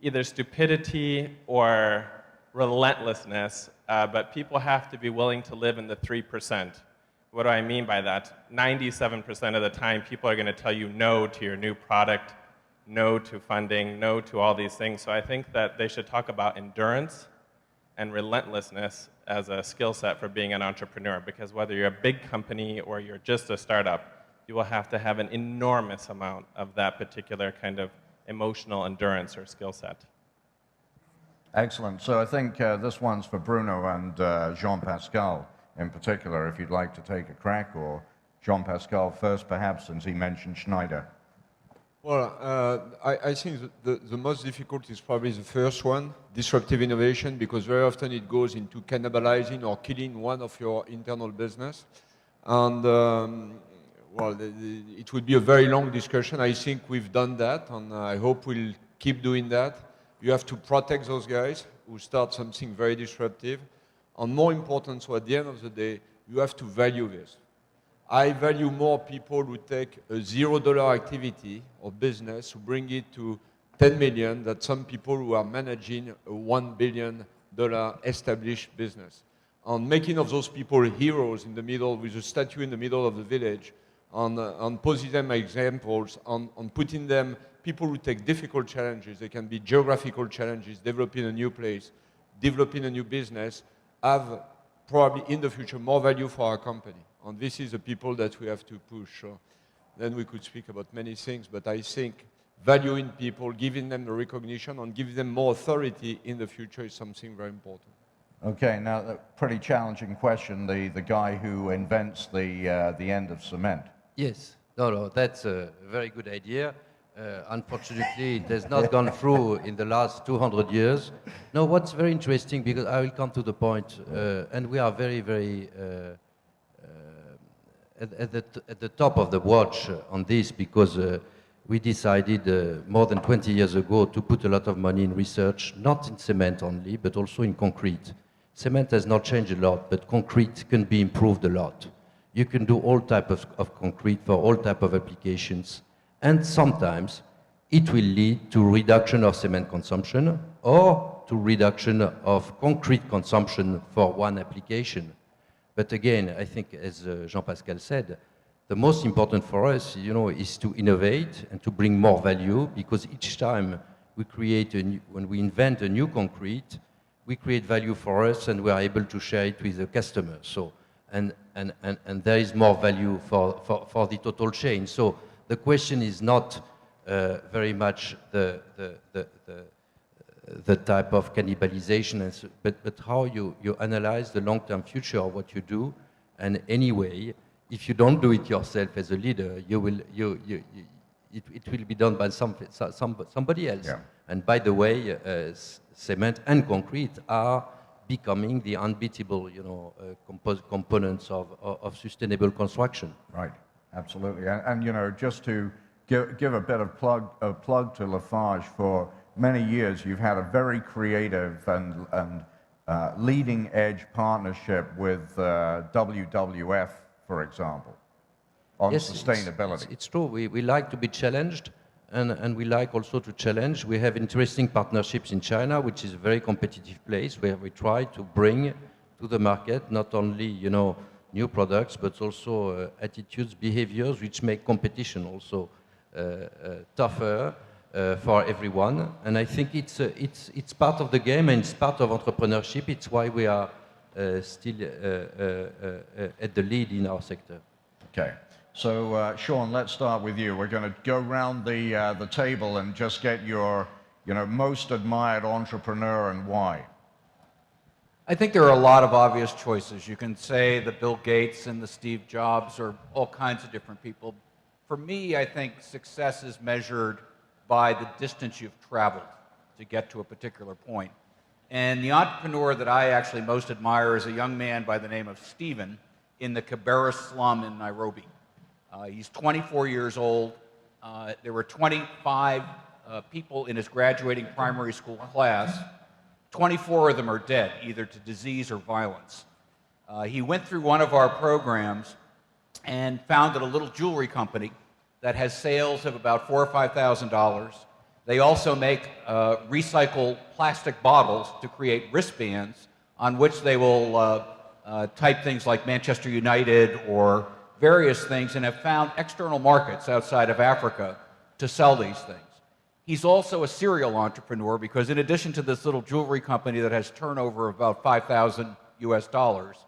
N: either stupidity or relentlessness, but people have to be willing to live in the 3%. What do I mean by that? 97% of the time, people are going to tell you no to your new product, no to funding, no to all these things. So I think that they should talk about endurance and relentlessness as a skill set for being an entrepreneur, because whether you're a big company or you're just a startup, you will have to have an enormous amount of that particular kind of emotional endurance or skill set.
B: Excellent. So I think this one's for Bruno and Jean-Pascal in particular, if you'd like to take a crack, or Jean-Pascal first perhaps, since he mentioned Schneider.
G: Well, I think the most difficult is probably the first one, disruptive innovation, because very often it goes into cannibalizing or killing one of your internal business. And, well, it would be a very long discussion. I think we've done that, and I hope we'll keep doing that. You have to protect those guys who start something very disruptive. And more important, so at the end of the day, you have to value this. I value more people who take a $0 activity or business, who bring it to 10 million, than some people who are managing a $1 billion established business. And making of those people heroes in the middle, with a statue in the middle of the village, and posing them examples, on putting them, people who take difficult challenges, they can be geographical challenges, developing a new place, developing a new business, have probably in the future more value for our company. And this is the people that we have to push. So then we could speak about many things, but I think valuing people, giving them the recognition, and giving them more authority in the future is something very important.
B: Okay, now a pretty challenging question, the guy who invents the end of cement.
C: Yes, no, that's a very good idea. Unfortunately, it has not gone through in the last 200 years. No, what's very interesting, because I will come to the point, and we are very, very at the top of the watch on this, because we decided more than 20 years ago to put a lot of money in research, not in cement only, but also in concrete. Cement has not changed a lot, but concrete can be improved a lot. You can do all types of concrete for all types of applications, and sometimes it will lead to reduction of cement consumption or to reduction of concrete consumption for one application. But again, I think, as Jean-Pascal said, the most important for us, is to innovate and to bring more value, because each time we create when we invent a new concrete, we create value for us, and we are able to share it with the customer. So, and there is more value for the total chain. So the question is not very much the type of cannibalization, but how you analyze the long-term future of what you do. And anyway, if you don't do it yourself as a leader, it will be done by somebody else.
B: Yeah.
C: And by the way, cement and concrete are becoming the unbeatable, components of sustainable construction.
B: Right, absolutely. And just to give a bit of plug to Lafarge, for many years you've had a very creative and leading edge partnership with WWF, for example, on sustainability.
C: It's true. We like to be challenged, and we like also to challenge. We have interesting partnerships in China, which is a very competitive place, where we try to bring to the market not only new products, but also attitudes, behaviors, which make competition also tougher for everyone. And I think it's part of the game, and it's part of entrepreneurship. It's why we are still at the lead in our sector.
B: Okay. So, Sean, let's start with you. We're going to go round the table and just get your, most admired entrepreneur and why.
E: I think there are a lot of obvious choices. You can say the Bill Gates and the Steve Jobs or all kinds of different people. For me, I think success is measured by the distance you've traveled to get to a particular point. And the entrepreneur that I actually most admire is a young man by the name of Stephen in the Kibera slum in Nairobi. He's 24 years old. There were 25 people in his graduating primary school class. 24 of them are dead, either to disease or violence. He went through one of our programs and founded a little jewelry company that has sales of about $4,000 or $5,000. They also make recycle plastic bottles to create wristbands on which they will type things like Manchester United or various things, and have found external markets outside of Africa to sell these things. He's also a serial entrepreneur because in addition to this little jewelry company that has turnover of about 5,000 US dollars,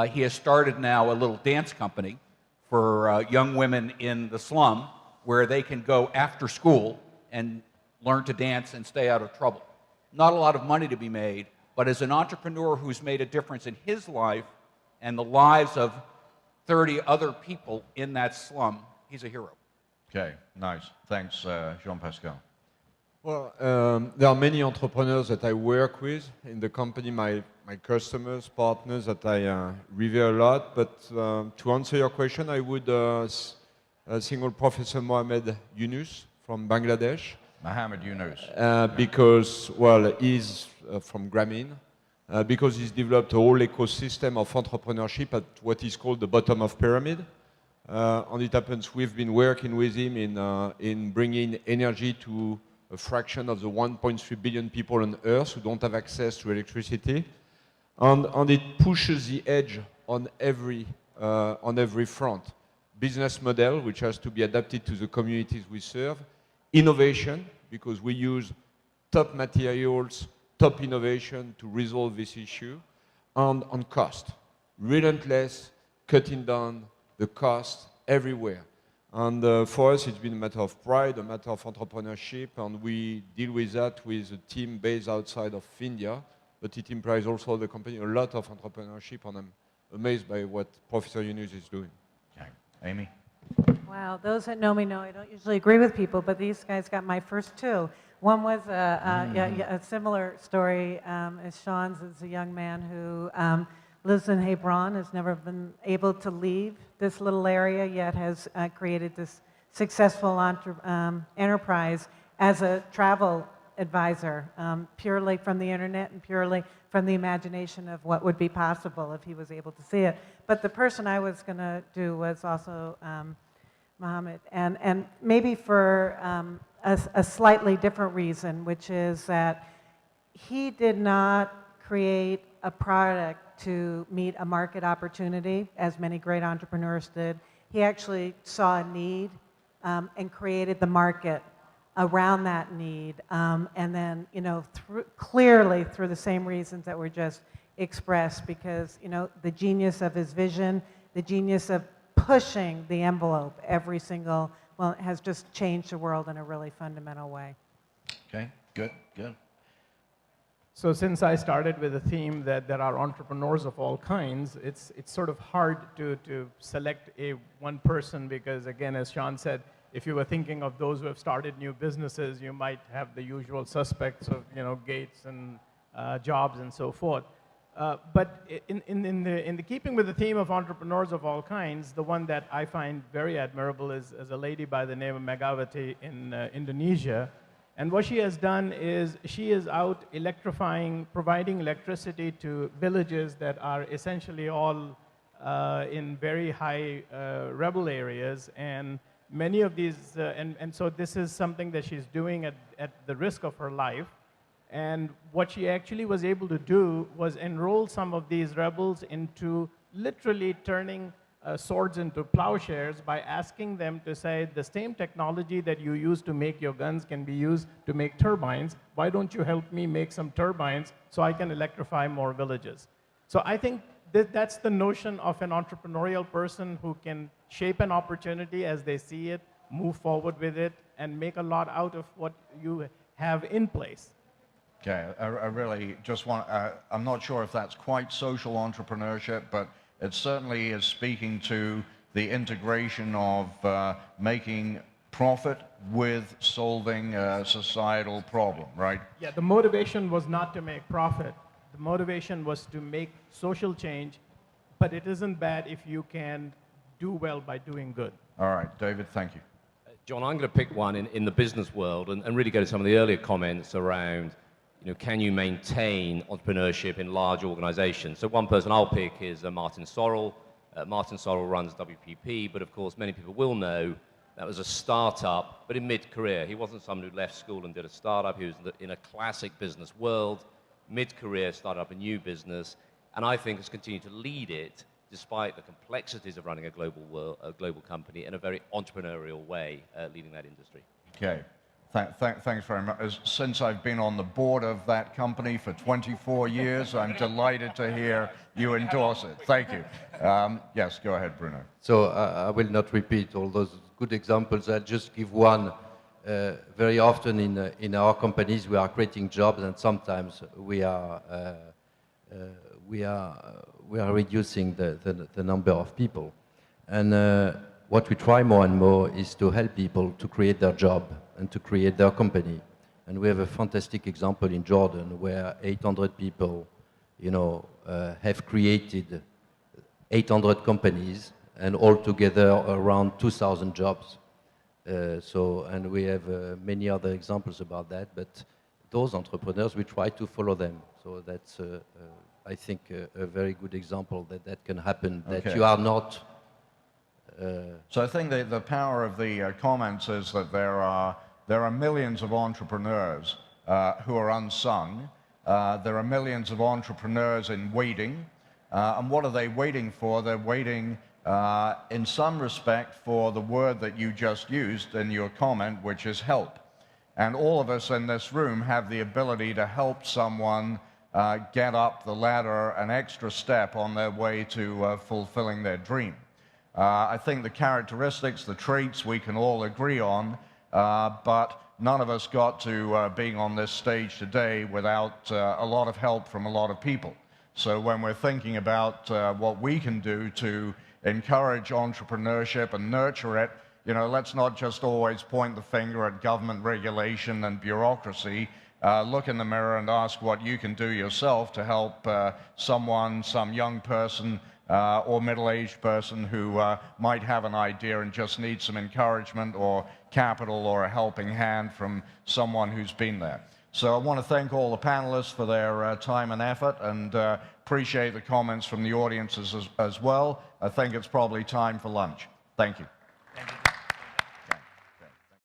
E: he has started now a little dance company for young women in the slum where they can go after school and learn to dance and stay out of trouble. Not a lot of money to be made, but as an entrepreneur who's made a difference in his life and the lives of 30 other people in that slum, he's a hero.
B: Okay, nice. Thanks, Jean-Pascal.
G: Well, there are many entrepreneurs that I work with in the company, my customers, partners that I revere a lot. But to answer your question, I would single Professor Mohamed Yunus from Bangladesh.
B: Mohamed Yunus.
G: Because, well, he's from Grameen. Because he's developed a whole ecosystem of entrepreneurship at what is called the bottom of pyramid. And it happens we've been working with him in bringing energy to a fraction of the 1.3 billion people on Earth who don't have access to electricity. And it pushes the edge on every front. Business model, which has to be adapted to the communities we serve. Innovation, because we use top materials, top innovation to resolve this issue. And on cost. Relentless, cutting down the cost everywhere. And for us, it's been a matter of pride, a matter of entrepreneurship, and we deal with that with a team based outside of India, but it implies also the company a lot of entrepreneurship, and I'm amazed by what Professor Yunus is doing.
B: Okay. Amy?
D: Wow, those that know me know I don't usually agree with people, but these guys got my first two. One was a similar story as Sean's, as a young man who lives in Hebron, has never been able to leave this little area, yet has created this successful enterprise as a travel advisor, purely from the internet and purely from the imagination of what would be possible if he was able to see it. But the person I was going to do was also Mohammed, and maybe for a slightly different reason, which is that he did not create a product to meet a market opportunity, as many great entrepreneurs did. He actually saw a need and created the market around that need, and then, clearly through the same reasons that were just expressed, because, the genius of his vision, the genius of pushing the envelope every single, it has just changed the world in a really fundamental way.
B: Okay, good.
A: So since I started with a theme that there are entrepreneurs of all kinds, it's sort of hard to select one person because, again, as Sean said, if you were thinking of those who have started new businesses, you might have the usual suspects of Gates and Jobs and so forth. But in the keeping with the theme of entrepreneurs of all kinds, the one that I find very admirable is a lady by the name of Megawati in Indonesia. And what she has done is she is out electrifying, providing electricity to villages that are essentially all in very high rebel areas. And many of these, and so this is something that she's doing at the risk of her life. And what she actually was able to do was enroll some of these rebels into literally turning swords into plowshares by asking them to say, the same technology that you use to make your guns can be used to make turbines. Why don't you help me make some turbines so I can electrify more villages? So I think that's the notion of an entrepreneurial person who can shape an opportunity as they see it, move forward with it, and make a lot out of what you have in place.
B: Okay, I really just want, I'm not sure if that's quite social entrepreneurship, but it certainly is speaking to the integration of making profit with solving a societal problem, right?
A: Yeah, the motivation was not to make profit. The motivation was to make social change, but it isn't bad if you can do well by doing good.
B: All right, David, thank you.
F: John, I'm going to pick one in the business world and really go to some of the earlier comments around, can you maintain entrepreneurship in large organizations? So one person I'll pick is Martin Sorrell. Martin Sorrell runs WPP, but of course many people will know that was a startup, but in mid-career. He wasn't someone who left school and did a startup. He was in a classic business world, mid-career, started up a new business, and I think has continued to lead it despite the complexities of running a global company in a very entrepreneurial way, leading that industry.
B: Okay. Thanks very much. Since I've been on the board of that company for 24 years, I'm delighted to hear you endorse it. Thank you. Yes, go ahead, Bruno.
C: So I will not repeat all those good examples. I'll just give one. Very often in our companies, we are creating jobs, and sometimes we are reducing the number of people. And what we try more and more is to help people to create their job and to create their company. And we have a fantastic example in Jordan where 800 people, have created 800 companies and altogether around 2,000 jobs. And we have many other examples about that, but those entrepreneurs, we try to follow them. So that's, I think, a very good example that can happen, that you are not...
B: So I think the power of the comments is that there are millions of entrepreneurs who are unsung. There are millions of entrepreneurs in waiting. And what are they waiting for? They're waiting, in some respect, for the word that you just used in your comment, which is help. And all of us in this room have the ability to help someone get up the ladder an extra step on their way to fulfilling their dream. I think the characteristics, the traits we can all agree on, but none of us got to being on this stage today without a lot of help from a lot of people. So when we're thinking about what we can do to encourage entrepreneurship and nurture it, let's not just always point the finger at government regulation and bureaucracy. Look in the mirror and ask what you can do yourself to help someone, some young person, or middle-aged person who might have an idea and just need some encouragement or capital or a helping hand from someone who's been there. So I want to thank all the panelists for their time and effort, and appreciate the comments from the audiences as well. I think it's probably time for lunch. Thank you.
A: Thank you.